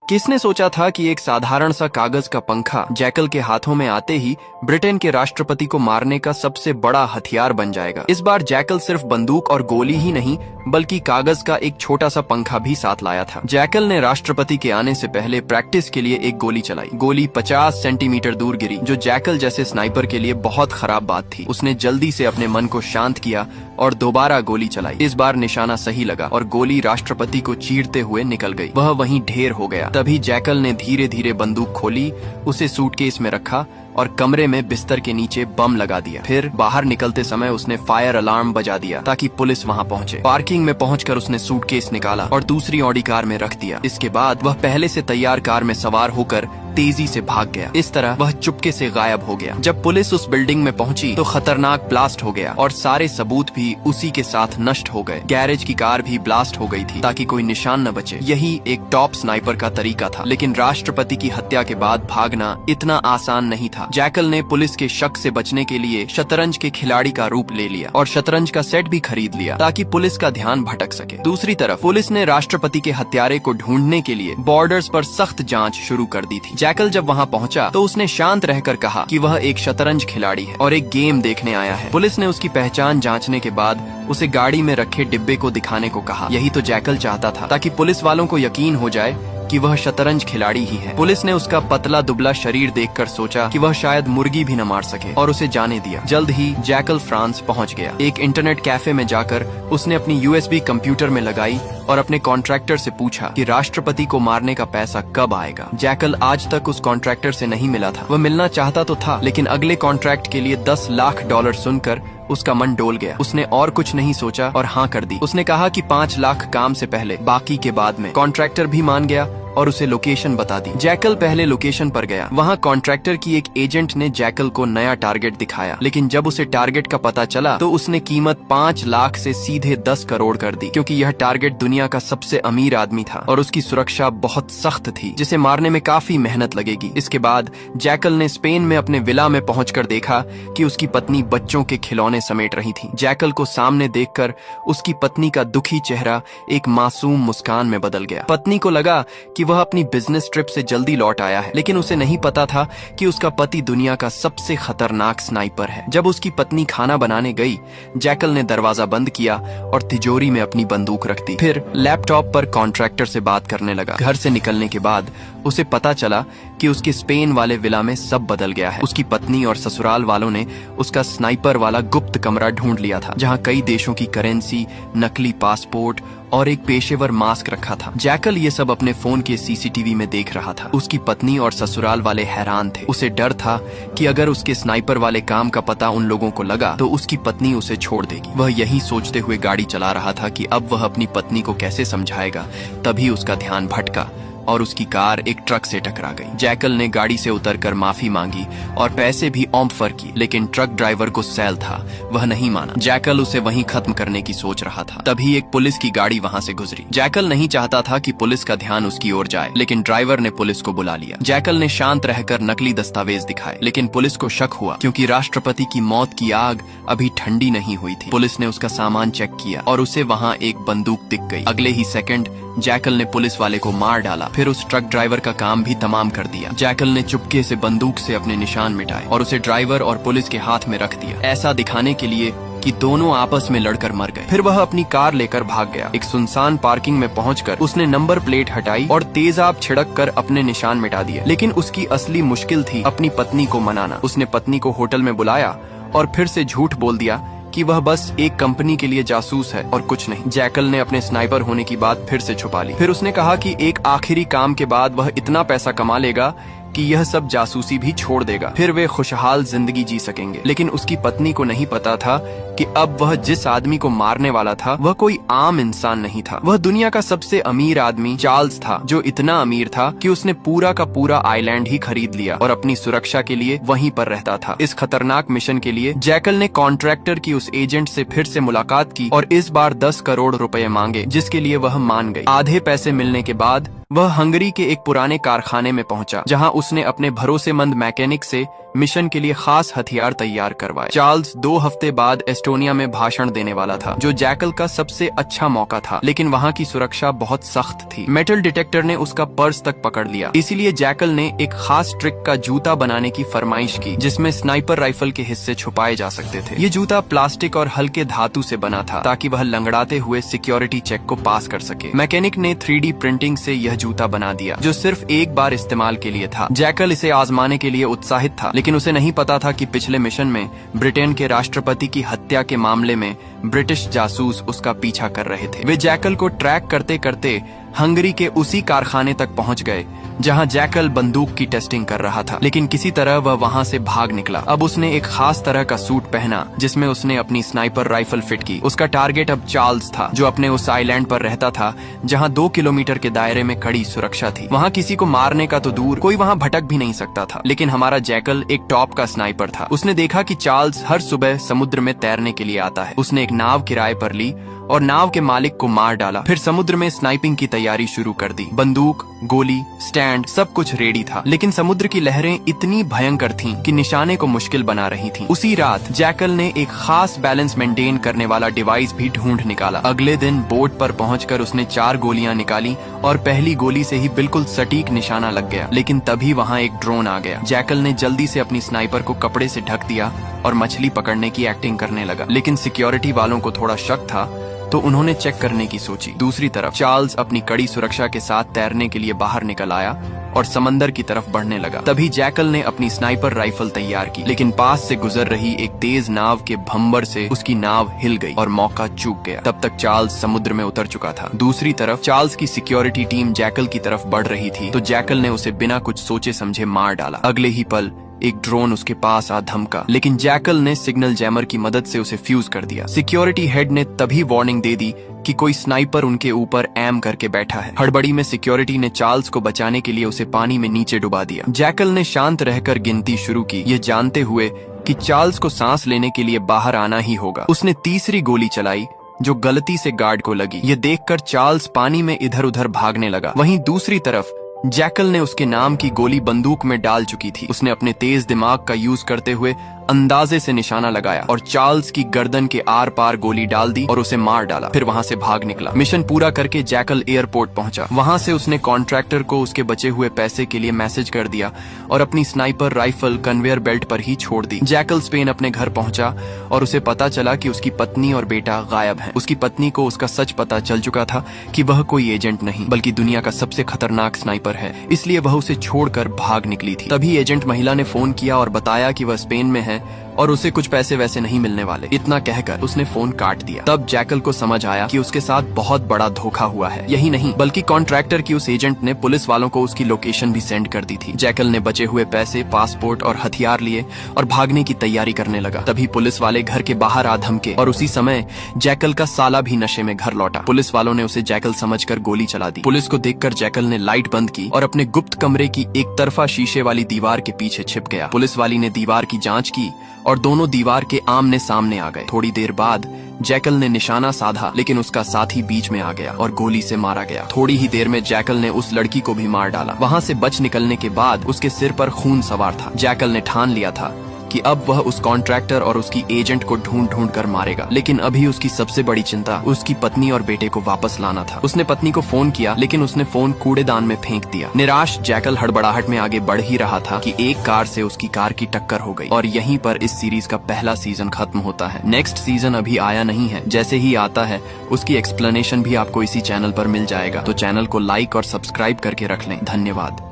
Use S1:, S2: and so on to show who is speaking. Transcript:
S1: किसने सोचा था कि एक साधारण सा कागज का पंखा जैकल के हाथों में आते ही ब्रिटेन के राष्ट्रपति को मारने का सबसे बड़ा हथियार बन जाएगा। इस बार जैकल सिर्फ बंदूक और गोली ही नहीं बल्कि कागज का एक छोटा सा पंखा भी साथ लाया था। जैकल ने राष्ट्रपति के आने से पहले प्रैक्टिस के लिए एक गोली चलाई। गोली 50 सेंटीमीटर दूर गिरी, जो जैकल जैसे स्नाइपर के लिए बहुत खराब बात थी। उसने जल्दी से अपने मन को शांत किया और दोबारा गोली चलाई। इस बार निशाना सही लगा और गोली राष्ट्रपति को चीरते हुए निकल गई। वह वहीं ढेर हो गया। तभी जैकल ने धीरे धीरे बंदूक खोली, उसे सूटकेस में रखा और कमरे में बिस्तर के नीचे बम लगा दिया। फिर बाहर निकलते समय उसने फायर अलार्म बजा दिया ताकि पुलिस वहां पहुंचे। पार्किंग में पहुंचकर उसने सूटकेस निकाला और दूसरी ऑडी कार में रख दिया। इसके बाद वह पहले से तैयार कार में सवार होकर तेजी से भाग गया। इस तरह वह चुपके से गायब हो गया। जब पुलिस उस बिल्डिंग में पहुंची तो खतरनाक ब्लास्ट हो गया और सारे सबूत भी उसी के साथ नष्ट हो गए। गैरेज की कार भी ब्लास्ट हो गई थी ताकि कोई निशान न बचे। यही एक टॉप स्नाइपर का तरीका था। लेकिन राष्ट्रपति की हत्या के बाद भागना इतना आसान नहीं था। जैकल ने पुलिस के शक से बचने के लिए शतरंज के खिलाड़ी का रूप ले लिया और शतरंज का सेट भी खरीद लिया ताकि पुलिस का ध्यान भटक सके। दूसरी तरफ पुलिस ने राष्ट्रपति के हत्यारे को ढूंढने के लिए बॉर्डर्स पर सख्त जांच शुरू कर दी थी। जैकल जब वहां पहुंचा तो उसने शांत रहकर कहा कि वह एक शतरंज खिलाड़ी है और एक गेम देखने आया है। पुलिस ने उसकी पहचान जांचने के बाद उसे गाड़ी में रखे डिब्बे को दिखाने को कहा। यही तो जैकल चाहता था, ताकि पुलिस वालों को यकीन हो जाए कि वह शतरंज खिलाड़ी ही है। पुलिस ने उसका पतला दुबला शरीर देखकर सोचा कि वह शायद मुर्गी भी न मार सके और उसे जाने दिया। जल्द ही जैकल फ्रांस पहुंच गया। एक इंटरनेट कैफे में जाकर उसने अपनी यूएसबी कंप्यूटर में लगाई और अपने कॉन्ट्रैक्टर से पूछा कि राष्ट्रपति को मारने का पैसा कब आएगा। जैकल आज तक उस कॉन्ट्रैक्टर से नहीं मिला था। वह मिलना चाहता तो था, लेकिन अगले कॉन्ट्रैक्ट के लिए $10 लाख सुनकर उसका मन डोल गया। उसने और कुछ नहीं सोचा और हाँ कर दी। उसने कहा कि 5 लाख काम से पहले, बाकी के बाद में। कॉन्ट्रैक्टर भी मान गया और उसे लोकेशन बता दी। जैकल पहले लोकेशन पर गया। वहाँ कॉन्ट्रैक्टर की एक एजेंट ने जैकल को नया टारगेट दिखाया, लेकिन जब उसे टारगेट का पता चला तो उसने कीमत 5 लाख से सीधे 10 करोड़ कर दी, क्योंकि यह टारगेट दुनिया का सबसे अमीर आदमी था और उसकी सुरक्षा बहुत सख्त थी, जिसे मारने में काफी मेहनत लगेगी। इसके बाद जैकल ने स्पेन में अपने विला में पहुंचकर देखा कि उसकी पत्नी बच्चों के खिलौने समेट रही थी। जैकल को सामने देखकर उसकी पत्नी का दुखी चेहरा एक मासूम मुस्कान में बदल गया। पत्नी को लगा कि वह अपनी बिजनेस ट्रिप से जल्दी लौट आया है, लेकिन उसे नहीं पता था कि उसका पति दुनिया का सबसे खतरनाक स्नाइपर है। जब उसकी पत्नी खाना बनाने गई, जैकल ने दरवाजा बंद किया और तिजोरी में अपनी बंदूक रख दी। फिर लैपटॉप पर कॉन्ट्रैक्टर से बात करने लगा। घर से निकलने के बाद उसे पता चला कि उसके स्पेन वाले विला में सब बदल गया है। उसकी पत्नी और ससुराल वालों ने उसका स्नाइपर वाला गुप्त कमरा ढूंढ लिया था, जहां कई देशों की करेंसी, नकली पासपोर्ट और एक पेशेवर मास्क रखा था। जैकल ये सब अपने फोन के सीसीटीवी में देख रहा था। उसकी पत्नी और ससुराल वाले हैरान थे। उसे डर था कि अगर उसके स्नाइपर वाले काम का पता उन लोगों को लगा तो उसकी पत्नी उसे छोड़ देगी। वह यही सोचते हुए गाड़ी चला रहा था कि अब वह अपनी पत्नी को कैसे समझाएगा। तभी उसका ध्यान भटका और उसकी कार एक ट्रक से टकरा गई। जैकल ने गाड़ी से उतरकर माफी मांगी और पैसे भी ऑफर की, लेकिन ट्रक ड्राइवर को सैल था, वह नहीं माना। जैकल उसे वहीं खत्म करने की सोच रहा था। तभी एक पुलिस की गाड़ी वहां से गुजरी। जैकल नहीं चाहता था कि पुलिस का ध्यान उसकी ओर जाए, लेकिन ड्राइवर ने पुलिस को बुला लिया। जैकल ने शांत रहकर नकली दस्तावेज दिखाए, लेकिन पुलिस को शक हुआ, क्योंकि राष्ट्रपति की मौत की आग अभी ठंडी नहीं हुई थी। पुलिस ने उसका सामान चेक किया और उसे वहाँ एक बंदूक दिख गई। अगले ही सेकंड जैकल ने पुलिस वाले को मार डाला, फिर उस ट्रक ड्राइवर का काम भी तमाम कर दिया। जैकल ने चुपके से बंदूक से अपने निशान मिटाए और उसे ड्राइवर और पुलिस के हाथ में रख दिया, ऐसा दिखाने के लिए कि दोनों आपस में लड़कर मर गए। फिर वह अपनी कार लेकर भाग गया। एक सुनसान पार्किंग में पहुंचकर उसने नंबर प्लेट हटाई और तेजाब छिड़क कर अपने निशान मिटा दिए। लेकिन उसकी असली मुश्किल थी अपनी पत्नी को मनाना। उसने पत्नी को होटल में बुलाया और फिर से झूठ बोल दिया कि वह बस एक कंपनी के लिए जासूस है और कुछ नहीं। जैकल ने अपने स्नाइपर होने की बात फिर से छुपा ली। फिर उसने कहा कि एक आखिरी काम के बाद वह इतना पैसा कमा लेगा कि यह सब जासूसी भी छोड़ देगा, फिर वे खुशहाल जिंदगी जी सकेंगे। लेकिन उसकी पत्नी को नहीं पता था कि अब वह जिस आदमी को मारने वाला था वह कोई आम इंसान नहीं था। वह दुनिया का सबसे अमीर आदमी चार्ल्स था, जो इतना अमीर था कि उसने पूरा का पूरा आइलैंड ही खरीद लिया और अपनी सुरक्षा के लिए वहीं पर रहता था। इस खतरनाक मिशन के लिए जैकल ने कॉन्ट्रैक्टर की उस एजेंट से फिर से मुलाकात की और इस बार 10 करोड़ रुपए मांगे, जिसके लिए वह मान गई। आधे पैसे मिलने के बाद वह हंगरी के एक पुराने कारखाने में पहुंचा, जहां उसने अपने भरोसेमंद मैकेनिक से मिशन के लिए खास हथियार तैयार करवाए। चार्ल्स 2 हफ्ते बाद एस्टोनिया में भाषण देने वाला था, जो जैकल का सबसे अच्छा मौका था, लेकिन वहां की सुरक्षा बहुत सख्त थी। मेटल डिटेक्टर ने उसका पर्स तक पकड़ लिया। इसीलिए जैकल ने एक खास ट्रिक का जूता बनाने की फरमाइश की, जिसमें स्नाइपर राइफल के हिस्से छुपाए जा सकते थे। ये जूता प्लास्टिक और हल्के धातु से बना था, ताकि वह लंगड़ाते हुए सिक्योरिटी चेक को पास कर सके। मैकेनिक ने 3D प्रिंटिंग से यह जूता बना दिया, जो सिर्फ एक बार इस्तेमाल के लिए था। जैकल इसे आजमाने के लिए उत्साहित था, लेकिन उसे नहीं पता था कि पिछले मिशन में ब्रिटेन के राष्ट्रपति की हत्या के मामले में ब्रिटिश जासूस उसका पीछा कर रहे थे। वे जैकल को ट्रैक करते करते हंगरी के उसी कारखाने तक पहुंच गए जहां जैकल बंदूक की टेस्टिंग कर रहा था, लेकिन किसी तरह वह वहां से भाग निकला। अब उसने एक खास तरह का सूट पहना, जिसमें उसने अपनी स्नाइपर राइफल फिट की। उसका टारगेट अब चार्ल्स था, जो अपने उस आइलैंड पर रहता था जहां 2 किलोमीटर के दायरे में कड़ी सुरक्षा थी। वहां किसी को मारने का तो दूर, कोई वहां भटक भी नहीं सकता था। लेकिन हमारा जैकल एक टॉप का स्नाइपर था। उसने देखा कि चार्ल्स हर सुबह समुद्र में तैरने के लिए आता है। उसने एक नाव किराए पर ली और नाव के मालिक को मार डाला। फिर समुद्र में स्नाइपिंग की तैयारी शुरू कर दी। बंदूक, गोली, स्टैंड, सब कुछ रेडी था, लेकिन समुद्र की लहरें इतनी भयंकर थीं कि निशाने को मुश्किल बना रही थीं। उसी रात जैकल ने एक खास बैलेंस मेंटेन करने वाला डिवाइस भी ढूंढ निकाला। अगले दिन बोट पर पहुंचकर उसने 4 गोलियां निकाली और पहली गोली से ही बिल्कुल सटीक निशाना लग गया। लेकिन तभी वहां एक ड्रोन आ गया। जैकल ने जल्दी से अपनी स्नाइपर को कपड़े से ढक दिया और मछली पकड़ने की एक्टिंग करने लगा। लेकिन सिक्योरिटी वालों को थोड़ा शक था, तो उन्होंने चेक करने की सोची। दूसरी तरफ चार्ल्स अपनी कड़ी सुरक्षा के साथ तैरने के लिए बाहर निकल आया और समंदर की तरफ बढ़ने लगा। तभी जैकल ने अपनी स्नाइपर राइफल तैयार की, लेकिन पास से गुजर रही एक तेज नाव के भंबर से उसकी नाव हिल गई और मौका चूक गया। तब तक चार्ल्स समुद्र में उतर चुका था। दूसरी तरफ चार्ल्स की सिक्योरिटी टीम जैकल की तरफ बढ़ रही थी, तो जैकल ने उसे बिना कुछ सोचे समझे मार डाला। अगले ही पल एक ड्रोन उसके पास आ धमका, लेकिन जैकल ने सिग्नल जैमर की मदद से उसे फ्यूज कर दिया। सिक्योरिटी हेड ने तभी वार्निंग दे दी कि कोई स्नाइपर उनके ऊपर एम करके बैठा है। हड़बड़ी में सिक्योरिटी ने चार्ल्स को बचाने के लिए उसे पानी में नीचे डुबा दिया। जैकल ने शांत रहकर गिनती शुरू की, ये जानते हुए कि चार्ल्स को सांस लेने के लिए बाहर आना ही होगा। उसने तीसरी गोली चलाई, जो गलती से गार्ड को लगी। ये देखकर चार्ल्स पानी में इधर उधर भागने लगा। वहीं दूसरी तरफ जैकल ने उसके नाम की गोली बंदूक में डाल चुकी थी। उसने अपने तेज दिमाग का यूज करते हुए अंदाजे से निशाना लगाया और चार्ल्स की गर्दन के आर पार गोली डाल दी और उसे मार डाला। फिर वहां से भाग निकला। मिशन पूरा करके जैकल एयरपोर्ट पहुंचा। वहां से उसने कॉन्ट्रैक्टर को उसके बचे हुए पैसे के लिए मैसेज कर दिया और अपनी स्नाइपर राइफल कन्वेयर बेल्ट पर ही छोड़ दी। जैकल स्पेन अपने घर पहुंचा और उसे पता चला कि उसकी पत्नी और बेटा गायब हैं। उसकी पत्नी को उसका सच पता चल चुका था कि वह कोई एजेंट नहीं, बल्कि दुनिया का सबसे खतरनाक स्नाइपर है, इसलिए वह उसे छोड़कर भाग निकली थी। तभी एजेंट महिला ने फोन किया और बताया कि वह स्पेन में है और उसे कुछ पैसे वैसे नहीं मिलने वाले। इतना कहकर उसने फोन काट दिया। तब जैकल को समझ आया कि उसके साथ बहुत बड़ा धोखा हुआ है। यही नहीं, बल्कि कॉन्ट्रैक्टर की उस एजेंट ने पुलिस वालों को उसकी लोकेशन भी सेंड कर दी थी। जैकल ने बचे हुए पैसे, पासपोर्ट और हथियार लिए और भागने की तैयारी करने लगा। तभी पुलिस वाले घर के बाहर आ धमके और उसी समय जैकल का साला भी नशे में घर लौटा। पुलिस वालों ने उसे जैकल समझकर गोली चला दी। पुलिस को देखकर जैकल ने लाइट बंद की और अपने गुप्त कमरे की एक तरफा शीशे वाली दीवार के पीछे छिप गया। पुलिस वाली ने दीवार की जांच की और दोनों दीवार के आमने सामने आ गए। थोड़ी देर बाद जैकल ने निशाना साधा, लेकिन उसका साथी बीच में आ गया और गोली से मारा गया। थोड़ी ही देर में जैकल ने उस लड़की को भी मार डाला। वहां से बच निकलने के बाद उसके सिर पर खून सवार था। जैकल ने ठान लिया था कि अब वह उस कॉन्ट्रैक्टर और उसकी एजेंट को ढूंढ ढूंढ कर मारेगा, लेकिन अभी उसकी सबसे बड़ी चिंता उसकी पत्नी और बेटे को वापस लाना था। उसने पत्नी को फोन किया, लेकिन उसने फोन कूड़ेदान में फेंक दिया। निराश जैकल हड़बड़ाहट में आगे बढ़ ही रहा था कि एक कार से उसकी कार की टक्कर हो गई और यहीं पर इस सीरीज का पहला सीजन खत्म होता है। नेक्स्ट सीजन अभी आया नहीं है। जैसे ही आता है उसकी एक्सप्लेनेशन भी आपको इसी चैनल पर मिल जाएगा, तो चैनल को लाइक और सब्सक्राइब करके रख लें। धन्यवाद।